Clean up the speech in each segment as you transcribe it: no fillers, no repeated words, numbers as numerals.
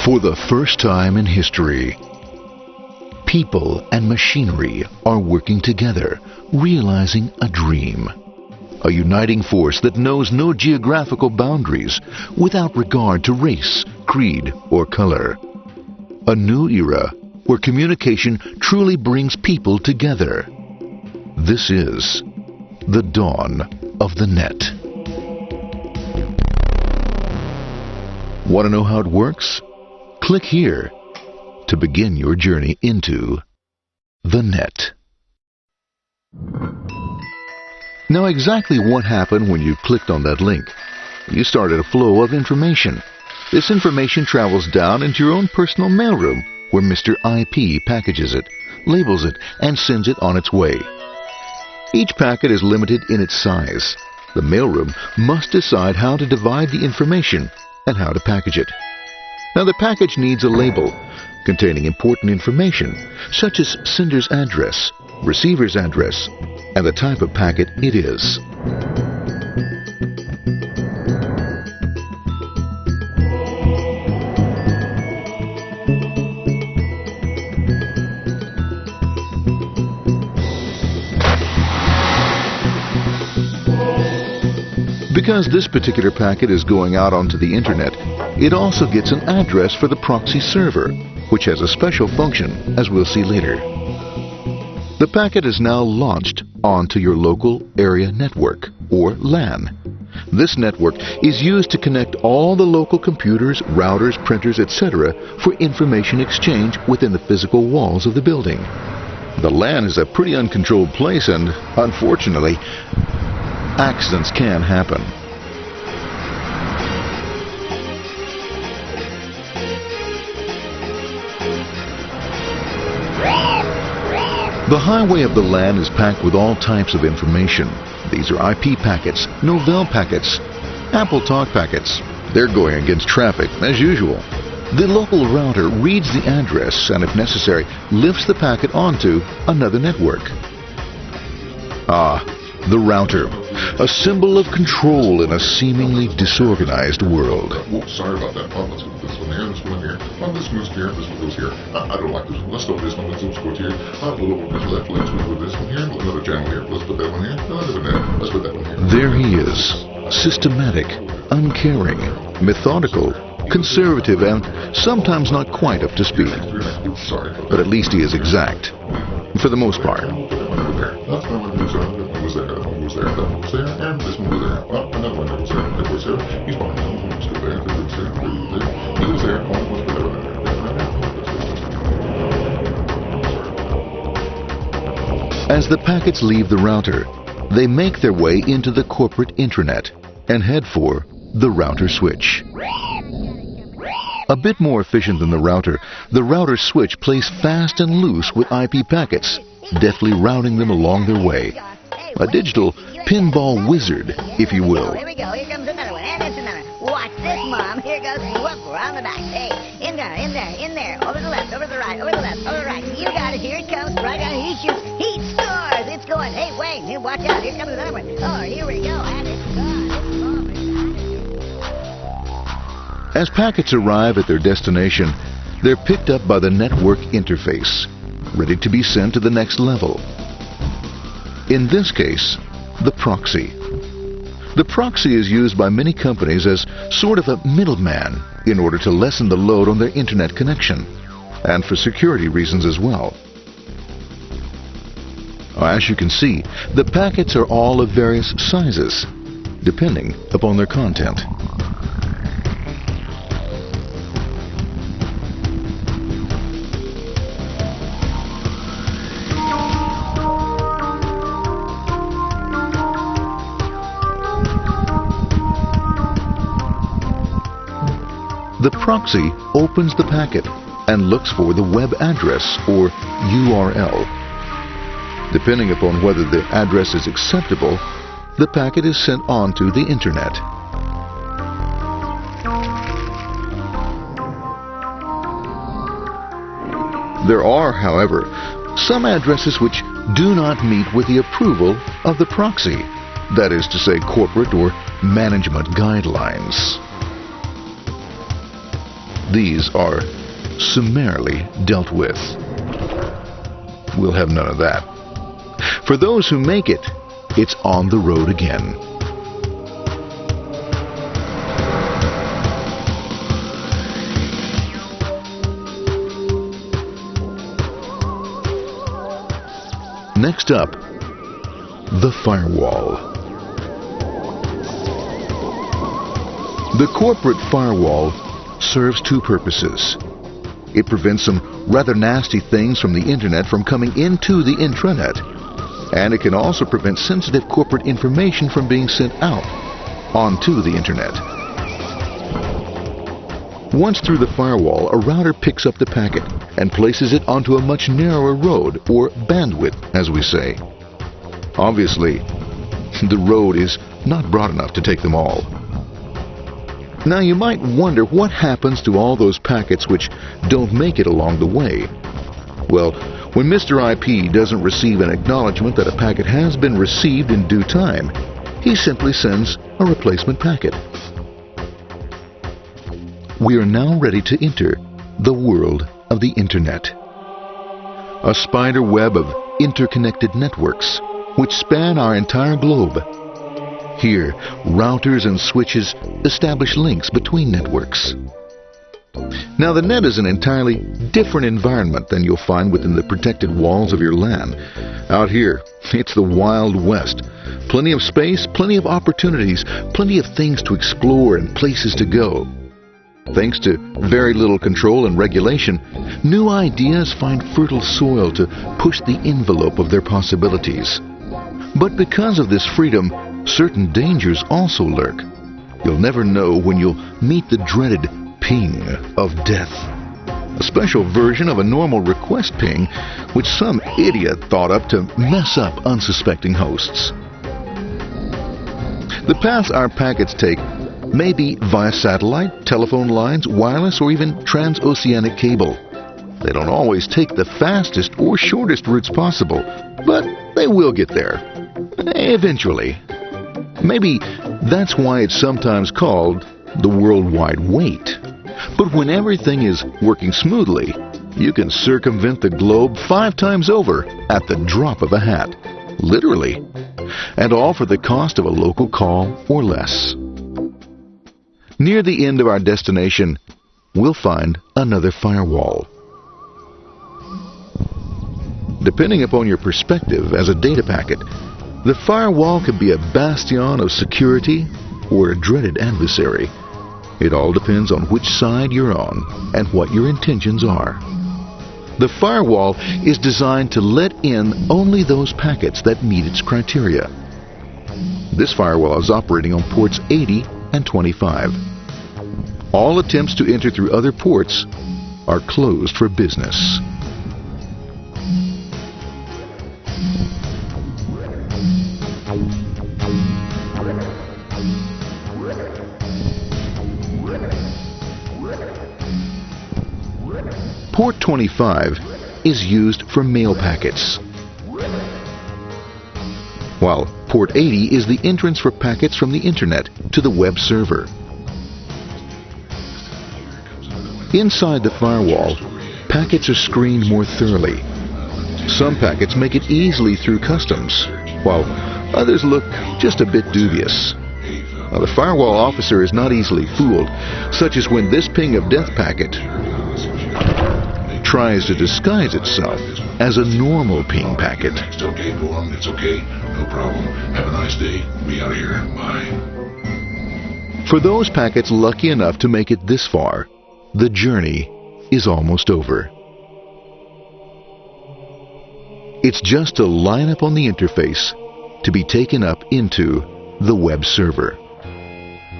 For the first time in history, people and machinery are working together, realizing a dream. A uniting force that knows no geographical boundaries without regard to race, creed, or color. A new era where communication truly brings people together. This is the dawn of the net. Want to know how it works? Click here to begin your journey into the net. Now, exactly what happened when you clicked on that link? You started a flow of information. This information travels down into your own personal mailroom, where Mr. IP packages it, labels it, and sends it on its way. Each packet is limited in its size. The mailroom must decide how to divide the information and how to package it. Now, the package needs a label containing important information, such as sender's address, receiver's address, and the type of packet it is. Because this particular packet is going out onto the internet, it also gets an address for the proxy server, which has a special function, as we'll see later. The packet is now launched onto your local area network, or LAN. This network is used to connect all the local computers, routers, printers, etc. for information exchange within the physical walls of the building. The LAN is a pretty uncontrolled place, and unfortunately, accidents can happen. The highway of the LAN is packed with all types of information. These are IP packets, Novell packets, Apple Talk packets. They're going against traffic, as usual. The local router reads the address and, if necessary, lifts the packet onto another network. The router, a symbol of control in a seemingly disorganized world. Sorry about that. Let's put this one here, this one here. This goes here, this one goes here. I don't like this one. Let's go with this one. Let's go here. A little bit left. Let's go with this one here. Another channel here. Let's put that one here. Another one there. Let's put that one here. There he is. Systematic, uncaring, methodical, conservative, and sometimes not quite up to speed. But at least he is exact. For the most part. That's one was there. That one was there. That one was there. And this one was there. Another one was there. That was there. He's behind. That one was there. That was there. He was there. Oh, was there. As the packets leave the router, they make their way into the corporate intranet and head for the router switch. A bit more efficient than the router switch plays fast and loose with IP packets, deftly routing them along their way. A digital pinball wizard, if you will. Here we go. Here comes another one. And it's another. Watch this, Mom. Here goes. Whoop, we're on the back. Hey, in there, in there, in there. Over the left, over the right, over the left, over the right. You got it. Here it comes. Right down. He shoots. He scores. It's going. Hey, Wayne. Here, watch out. Here comes another one. Oh, here we go. And it's gone. As packets arrive at their destination, they're picked up by the network interface, ready to be sent to the next level. In this case, the proxy. The proxy is used by many companies as sort of a middleman in order to lessen the load on their internet connection, and for security reasons as well. As you can see, the packets are all of various sizes, depending upon their content. The proxy opens the packet and looks for the web address, or URL. Depending upon whether the address is acceptable, the packet is sent on to the internet. There are, however, some addresses which do not meet with the approval of the proxy, that is to say, corporate or management guidelines. these are summarily dealt with. We'll have none of that. For those who make it, it's on the road again. Next up, the firewall. The corporate firewall serves two purposes. It prevents some rather nasty things from the internet from coming into the intranet, and it can also prevent sensitive corporate information from being sent out onto the internet. Once through the firewall, a router picks up the packet and places it onto a much narrower road, or bandwidth, as we say. Obviously, the road is not broad enough to take them all. Now you might wonder what happens to all those packets which don't make it along the way. Well, when Mr. IP doesn't receive an acknowledgement that a packet has been received in due time, he simply sends a replacement packet. We are now ready to enter the world of the Internet. A spider web of interconnected networks which span our entire globe. Here, routers and switches establish links between networks. Now, the net is an entirely different environment than you'll find within the protected walls of your LAN. Out here, it's the Wild West. Plenty of space, plenty of opportunities, plenty of things to explore and places to go. Thanks to very little control and regulation, new ideas find fertile soil to push the envelope of their possibilities. But because of this freedom, certain dangers also lurk. You'll never know when you'll meet the dreaded ping of death. A special version of a normal request ping, which some idiot thought up to mess up unsuspecting hosts. The paths our packets take may be via satellite, telephone lines, wireless, or even transoceanic cable. They don't always take the fastest or shortest routes possible, but they will get there. Eventually. Maybe that's why it's sometimes called the worldwide wait. But when everything is working smoothly, you can circumvent the globe 5 times over at the drop of a hat. Literally. And all for the cost of a local call or less. Near the end of our destination, we'll find another firewall. Depending upon your perspective as a data packet, the firewall could be a bastion of security or a dreaded adversary. It all depends on which side you're on and what your intentions are. The firewall is designed to let in only those packets that meet its criteria. This firewall is operating on ports 80 and 25. All attempts to enter through other ports are closed for business. Port 25 is used for mail packets, while Port 80 is the entrance for packets from the Internet to the web server. Inside the firewall, packets are screened more thoroughly. Some packets make it easily through customs, while others look just a bit dubious. Now, the firewall officer is not easily fooled, such as when this ping of death packet tries to disguise itself as a normal ping packet. It's okay, go on. It's okay. No problem. Have a nice day. Be out of here. Bye. For those packets lucky enough to make it this far, the journey is almost over. It's just a line up on the interface to be taken up into the web server.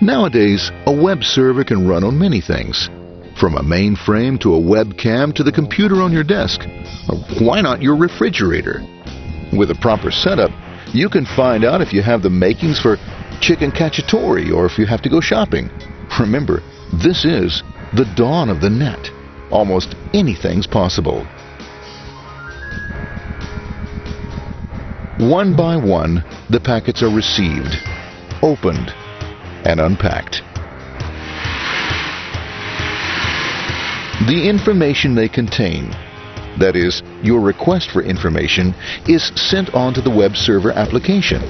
Nowadays, a web server can run on many things, from a mainframe to a webcam to the computer on your desk. Why not your refrigerator? With a proper setup, you can find out if you have the makings for chicken cacciatore or if you have to go shopping. Remember, this is the dawn of the net. Almost anything's possible. One by one, the packets are received, opened, and unpacked. The information they contain, that is, your request for information, is sent on to the web server application.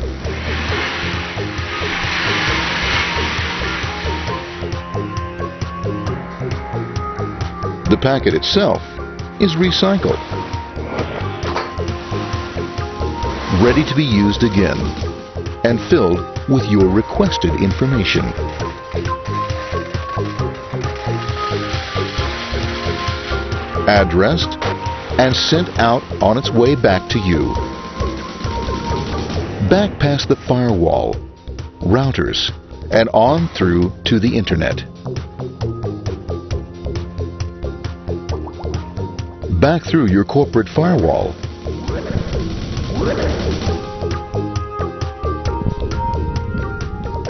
The packet itself is recycled, ready to be used again, and filled with your requested information. Addressed and sent out on its way back to you. Back past the firewall, routers, and on through to the internet. Back through your corporate firewall.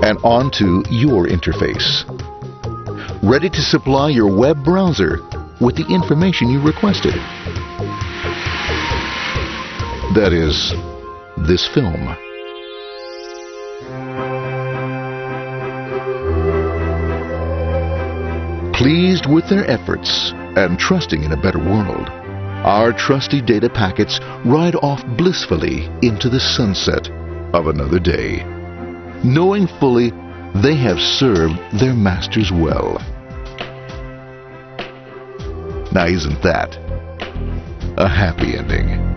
And onto your interface. Ready to supply your web browser with the information you requested. That is, this film. Pleased with their efforts and trusting in a better world, our trusty data packets ride off blissfully into the sunset of another day, knowing fully they have served their masters well. Now, isn't that a happy ending?